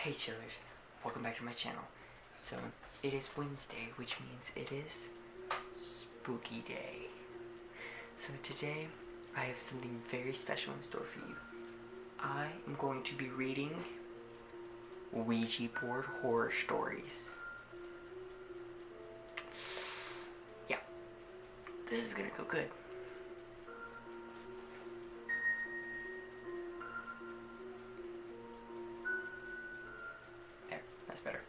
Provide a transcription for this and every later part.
Hey chillers, welcome back to my channel. So, it is Wednesday, which means it is spooky day. So today, I have something very special in store for you. I am going to be reading Ouija board horror stories. Yeah, this is gonna go good. That's better.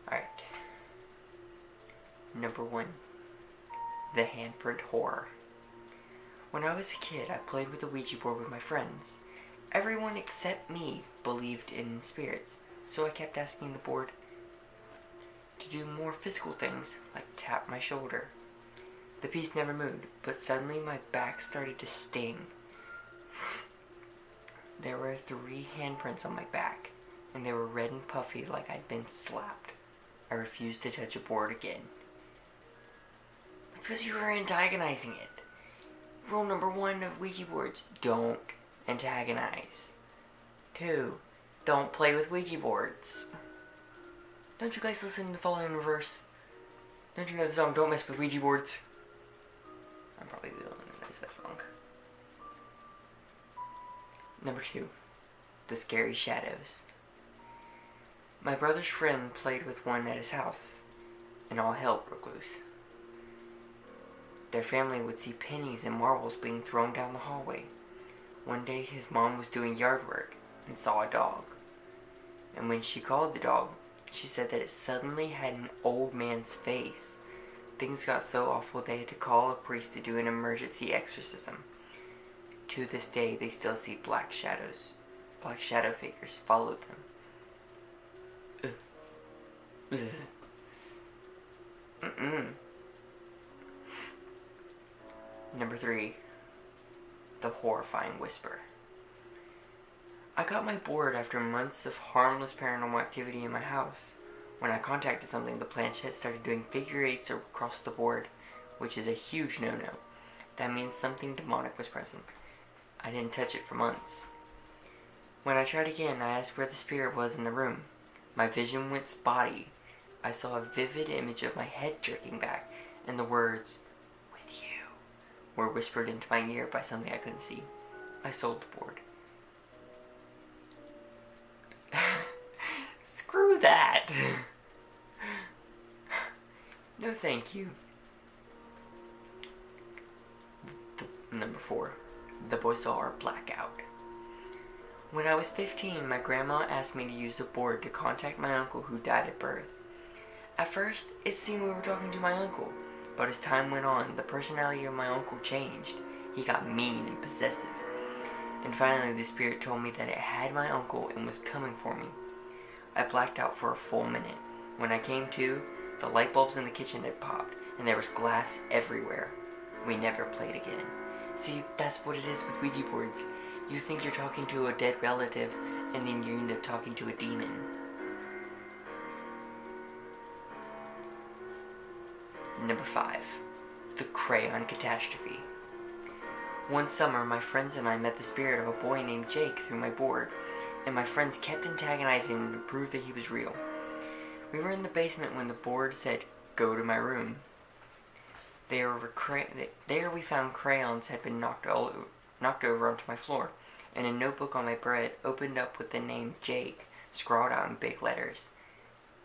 Alright. Number 1. The Handprint Horror. When I was a kid, I played with the Ouija board with my friends. Everyone except me believed in spirits, so I kept asking the board to do more physical things, like tap my shoulder. The piece never moved, but suddenly my back started to sting. There were 3 handprints on my back, and they were red and puffy like I'd been slapped. I refused to touch a board again. That's because you were antagonizing it. Rule number 1 of Ouija boards, don't antagonize. 2, don't play with Ouija boards. Don't you guys listen to Falling in Reverse? Don't you know the song, Don't Mess with Ouija Boards? I'm probably the only one that knows that song. Number 2, the Scary Shadows. My brother's friend played with one at his house, and all hell broke loose. Their family would see pennies and marbles being thrown down the hallway. One day his mom was doing yard work and saw a dog. And when she called the dog, she said that it suddenly had an old man's face. Things got so awful they had to call a priest to do an emergency exorcism. To this day they still see black shadows. Black shadow figures followed them. Number 3, the horrifying whisper. I got my board after months of harmless paranormal activity in my house. When I contacted something, the planchette started doing figure 8s across the board, which is a huge no-no. That means something demonic was present. I didn't touch it for months. When I tried again, I asked where the spirit was in the room. My vision went spotty. I saw a vivid image of my head jerking back, and the words, "with you," were whispered into my ear by something I couldn't see. I sold the board. Screw that! No thank you. Number 4, the Boisar Blackout. When I was 15, my grandma asked me to use a board to contact my uncle who died at birth. At first, it seemed we were talking to my uncle, but as time went on, the personality of my uncle changed. He got mean and possessive. And finally, the spirit told me that it had my uncle and was coming for me. I blacked out for a full minute. When I came to, the light bulbs in the kitchen had popped, and there was glass everywhere. We never played again. See, that's what it is with Ouija boards. You think you're talking to a dead relative, and then you end up talking to a demon. Number 5, the Crayon Catastrophe. One summer, my friends and I met the spirit of a boy named Jake through my board, and my friends kept antagonizing him to prove that he was real. We were in the basement when the board said, "Go to my room." There we found crayons had been knocked over onto my floor, and a notebook on my bed opened up with the name Jake scrawled out in big letters.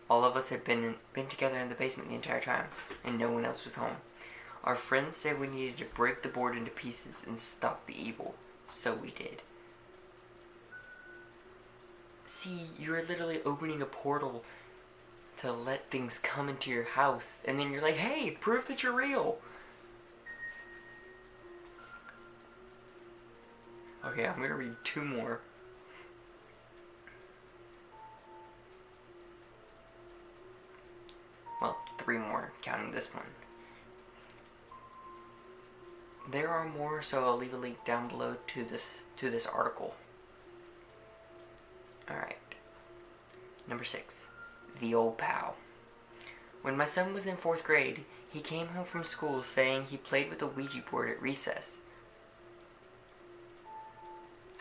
All of us had been together in the basement the entire time, and no one else was home. Our friends said we needed to break the board into pieces and stop the evil, so we did. See, you're literally opening a portal to let things come into your house, and then you're like, hey, prove that you're real. Okay, I'm gonna read 2 more. Well, 3 more, counting this one. There are more, so I'll leave a link down below to this article. Alright. Number 6. The Old Pal. When my son was in 4th grade, he came home from school saying he played with a Ouija board at recess.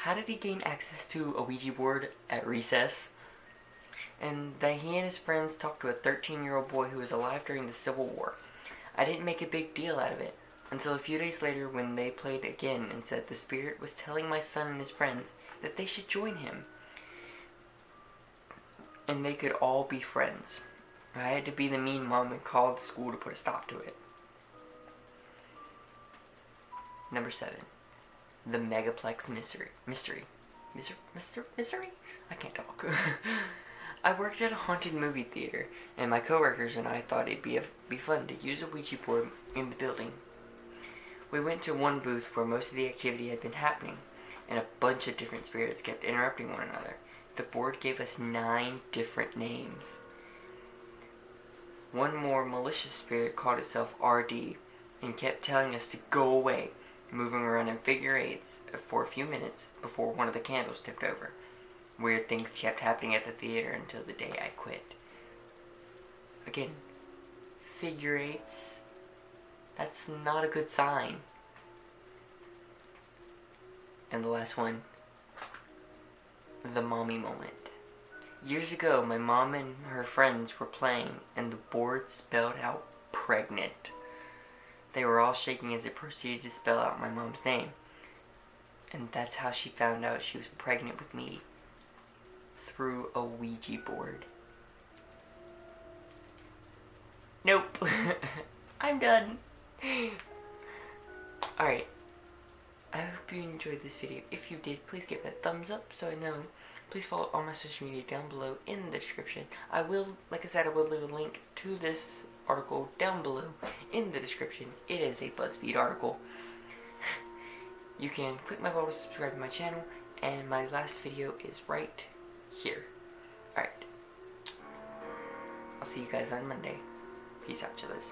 How did he gain access to a Ouija board at recess? and that he and his friends talked to a 13-year-old boy who was alive during the Civil War. I didn't make a big deal out of it, until a few days later when they played again and said the spirit was telling my son and his friends that they should join him, and they could all be friends. I had to be the mean mom and call the school to put a stop to it. Number 7. The Megaplex Mystery. I can't talk. I worked at a haunted movie theater, and my coworkers and I thought it'd be fun to use a Ouija board in the building. We went to one booth where most of the activity had been happening, and a bunch of different spirits kept interrupting one another. The board gave us 9 different names. One more malicious spirit called itself RD and kept telling us to go away, moving around in figure eights for a few minutes before one of the candles tipped over. Weird things kept happening at the theater until the day I quit. Again, figure eights, that's not a good sign. And the last one, the mommy moment. Years ago, my mom and her friends were playing, and the board spelled out pregnant. They were all shaking as it proceeded to spell out my mom's name. And that's how she found out she was pregnant with me. Through a Ouija board. Nope. I'm done. Alright. I hope you enjoyed this video. If you did, please give it a thumbs up so I know. Please follow all my social media down below in the description. I will, like I said, I will leave a link to this article down below in the description. It is a BuzzFeed article. You can click my bell to subscribe to my channel, and my last video is right here. Alright. I'll see you guys on Monday. Peace out, chillers.